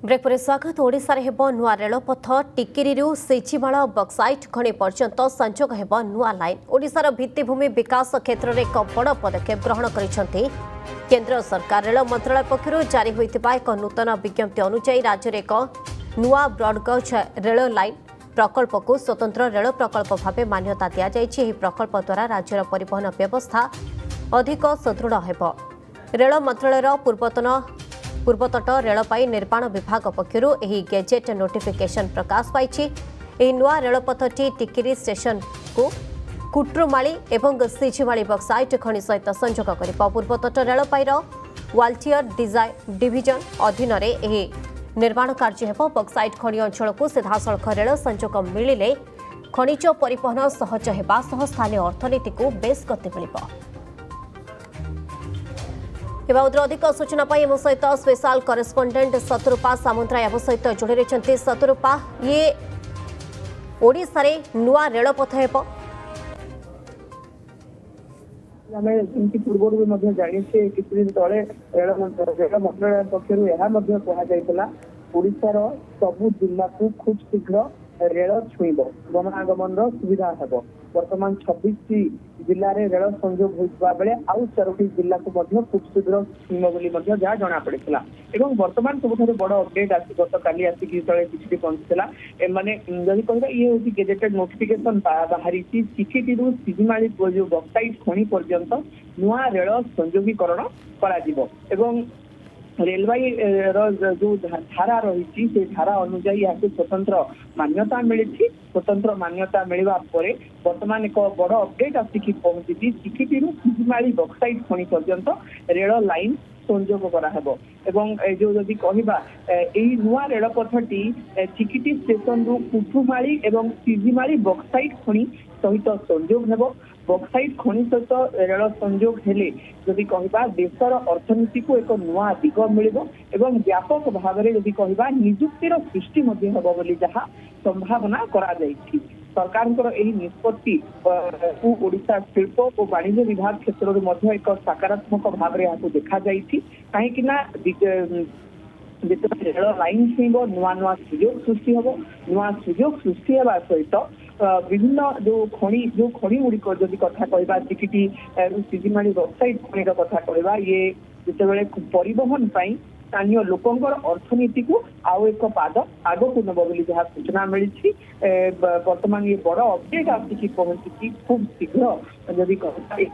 Break पर स्वागत। ओडिशा रे हेबो नुआ रेलपथ टिकिरीरू सेचिमाळ बक्साइट खଣି पर्यंत संजोग हेबो नुआ लाइन। ओडिशार भित्तिभूमि विकास क्षेत्र में एक बड़ पदक्षेप ग्रहण करिसेंति केंद्र सरकार। रेल मंत्रालय पक्षरु जारी होइतिबा एक नूतन विज्ञप्ति अनुसार राज्य में एक नुआ ब्रॉडगेज रेल लाइन प्रकल्प को स्वतंत्र रेल प्रकल्प भाव मान्यता दि जाइछि। प्रकल्प द्वारा राज्यर परिवहन व्यवस्था अधिक सुदृढ़ हेबो। रेल मंत्रालय पूर्वतट रेलपाई निर्माण विभाग पक्षरु एही गेजेट नोटिफिकेशन प्रकाश पाइछि। एही नुआ रेलपथटी टिकिरी स्टेशन को कुट्रुमाली एवं सिझिमाली बक्साइट खଣି सहित संजोग करिब। पूर्वतट रेलपाईर वाल्टियर डिविजन अधीन रे एही निर्माण कार्य हेब। बक्साइट खଣି अंचल को सीधासलख रेल संजोग मिलिले खनिज परिवहन सहज हेबा सह स्थानीय अर्थनीति को बेस गति मिलिब। अधिक सूचना एम सहित स्पेशल करेस्पोंडेंट शत्रुपा सामुद्राय एम सहित जोड़ी रही। शत्रुपा, ये ओडिशा रे नुआ रेलपथ हेब। पूर्व भी जानी किसी दिन तले रेल मंत्रालय पक्षर यह ओडिशार सबु जिला को खूब शीघ्र रेल छुईब, गमनागमन सुविधा हेब। वर्तमान 26 जिले में रेल संयोग होता बेले आउ 4टी जिला को खूब शीघ्र छुईब जहाँ जना पड़ा। एवं वर्तमान सब बड़ अपडेट आसी गत काली आसिक चिठी पहुंचीला। माने जदि कहबा ये होची गेजेटेड नोटिफिकेशन बाहरी चिकिटी सिझिमाली जो बक्साइट खଣି पर्यंत नुआ रेल संयोगीकरण करा जिवो। एवं रेलवे जो धारा रही से धारा अनुजाई यहाँ स्वतंत्र मान्यता मिली। स्वतंत्र मान्यता मिलवा वर्तमान एक बड़ अपडेट आसिक पहुंची चिकिटी सिझिमाली बक्साइट खଣି पर्यंत रेल लाइन संजोग कराहेब। एवं जो जदि कहबा एही नुआ रेलपथटी चिकिटी स्टेशन रु कुठुमाली एवं सिझिमाली बक्साइट खଣି सहित संजोग हेब। बक्साइट खଣି सहित रेल संजोग हेले जदि कहबा देशर अर्थनीति को एक नुआ दिग मिलिबो एवं व्यापक भाव में जदि कहबा नियुक्तिर सृष्टि मध्ये हेब बोली जहाँ संभावना करा जाइछि। सरकार निष्पत्ति को ओडिशा शिल्प और वाणिज्य विभाग क्षेत्र में एक सकारात्मक भाव में देखा कहीं रेल लाइन छुईब नुआ नुआ सुजोग सृष्टि हम। नुआ सुजोग सृष्टि होगा सहित विभिन्न जो खଣି गुड़िक जदि कथा कहबा चिकिटी सिझिमाली बक्साइट खଣି कथा कहबा ये जितेबाला परिवहन पाई स्थानीय लोकंर अर्थनीति को आउ एक पाद आग को नब बोली जहाँ सूचना मिली। वर्तमान ये बड़ अपडेट आसिक पहुंची खूब शीघ्र जदि कार्य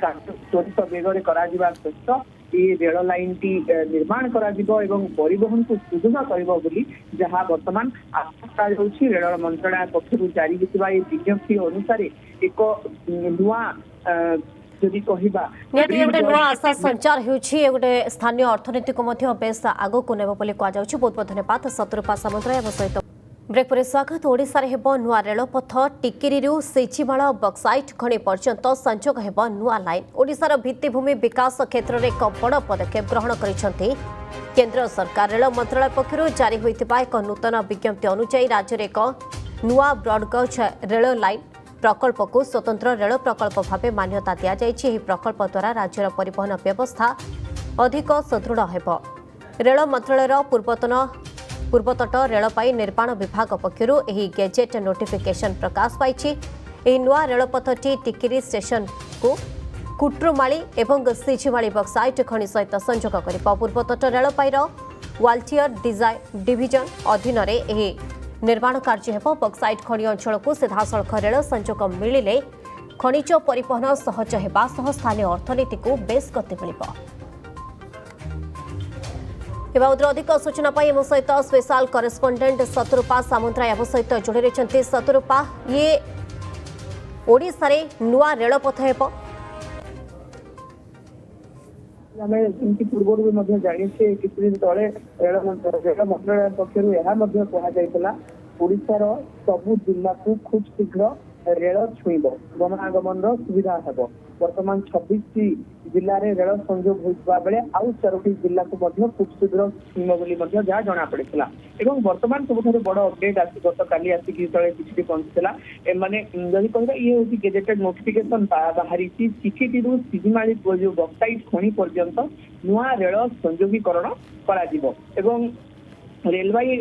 त्वरित वेग करा सहित ये रेल लाइन टी निर्माण करा एवं परिवहन को सुदृढ़ कर जहाँ वर्तमान आशा रेल मंत्रालय पक्षर जारी होता ये विज्ञप्ति अनुसार एक नुआ जदि कहबा आशा संचार होटे स्थानीय अर्थनीति को बेस आग को नेब बोली कहुच्छे। बहुत बहुत धन्यवाद शत्रुपा सामुद्राय सहित। ब्रेक पर स्वागत। ओडिशा रे हेबो नुआ रेलपथ टिकिरीरू सेचिमाळ बक्साइट खଣି पर्यंत संजोग हेबो नुआ लाइन। ओडिशार भित्तिभूमि विकास क्षेत्र में एक बड़ पदक्षेप ग्रहण करिसेंति केंद्र सरकार। रेल मंत्रालय पक्षरु जारी होइतिबा एक नूतन विज्ञप्ति अनुसार राज्य में एक नुआ ब्रॉडगेज रेल लाइन प्रकल्प को स्वतंत्र रेल प्रकल्प भाव मान्यता दि जाइछि। प्रकल्प द्वारा राज्यर परिवहन व्यवस्था अधिक सुदृढ़ हेबो। रेल मंत्रालय पूर्वतट रेलपाई निर्माण विभाग पक्षरु एही गेजेट नोटिफिकेशन प्रकाश पाइछि। एही नुआ रेलपथटी टिकिरी स्टेशन को कुट्रुमाली एवं सिझिमाली बक्साइट खଣି सहित संजोग करिब। पूर्वतट रेलपाईर वाल्टियर डिविजन अधीन रे एही निर्माण कार्य हेब। बक्साइट खଣି अंचल को सीधासलख रेल संजोग मिलिले खनिज परिवहन सहज हेबा सह स्थानीय अर्थनीति को बेस गति मिलिब। अधिक सूचना एम सहित स्पेशल करेस्पोंडेंट शत्रुपा सामुद्राय एम सहित जोड़ी रही। शत्रुपा, ये ओडिशा रे नुआ रेलपथ हेब। पूर्व भी जानी किसी दिन तले रेल मंत्रालय पक्षर यह ओडिशार सबु जिला को खूब शीघ्र रेल छुईब, गमनागमन सुविधा हेब। वर्तमान 26 जिले में रेल संयोग होता बेले आउ 4टी जिला को खूब शीघ्र छुईब जहाँ जना पड़ा। एवं वर्तमान सब बड़ अपडेट आसी गत काली आसिक चिठी पहुंचीला। माने जदि कहबा ये होची गेजेटेड नोटिफिकेशन बाहरी चिकिटी सिझिमाली जो बक्साइट खଣି पर्यंत नुआ रेल संयोगीकरण करा जिवो। एवं रेलवाई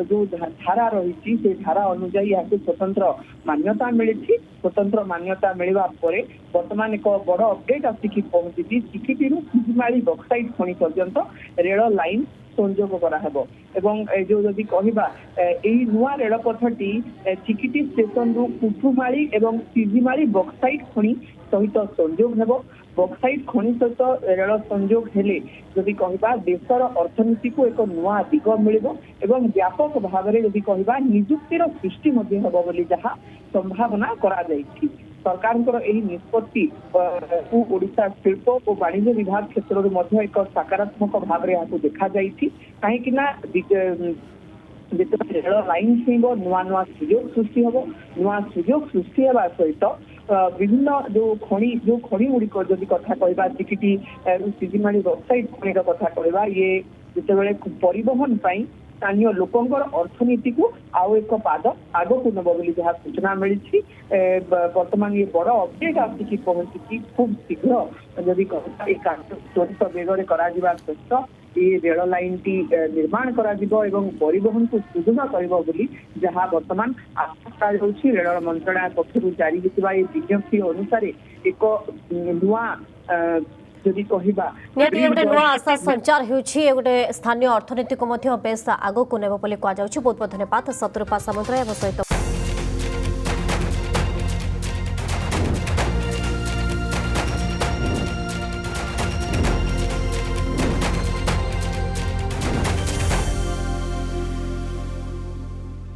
जो धारा रही से धारा अनुजाई यहाँ स्वतंत्र मान्यता मिली स्वतंत्र मान्यता मिलवा वर्तमान एक बड़ अपडेट आसिक पहुंची चिकिटी सिजिमाली बक्साइट खनि पर्यंत रेल लाइन संजोग कराहब एवं जो जदि कहबा एई नुआ रेलपथटी चिकिटी स्टेशन रु कुठुमाली एवं सिजिमाली बक्साइट खनि सहित संजोग हेब बक्साइट खनि सहित रेल संजोग हेले जदि कहबा देशर अर्थनीति को एक नुआ दिग मिलिबो एवं व्यापक भाव में जदि कहबा नियुक्तिर सृष्टि मध्ये हेब बोली जहा संभावना करा जायछि सरकार निष्पत्ति ओडिशा शिल्प और वाणिज्य विभाग क्षेत्र में एक सकारात्मक भाव में यहाँ देखा कहीं रेल लाइन छुईब नुआ नुआ सुजोग सृष्टि हम नुआ सुजोग सृष्टि होगा सहित विभिन्न जो खनि गुड़िक जदि कथा कहबा चिकिटी सिजिमाली बक्साइट खनि कथा कहबा ये जिते परिवहन पाई स्थानीय लोकंर अर्थनीति को आउ एक पाद आग को नब बोली जहाँ सूचना मिली वर्तमान ये बड़ अपडेट आसिक पहुंची खूब शीघ्र जदि कार्य त्वरित बेगर करा सहित ये रेल लाइन टी निर्माण करा एवं परिवहन को सुदृढ़ कर जहाँ वर्तमान आशा रेल मंत्रालय पक्षर जारी होता ये विज्ञप्ति अनुसार एक नुआ जदि कहबा निहाती गोटे नुआ आशा संचार होउछि गोटे स्थानीय अर्थनीति को बेस आगो को नेब बोली कह बहुत बहुत धन्यवाद शत्रुपा सामंतराय सहित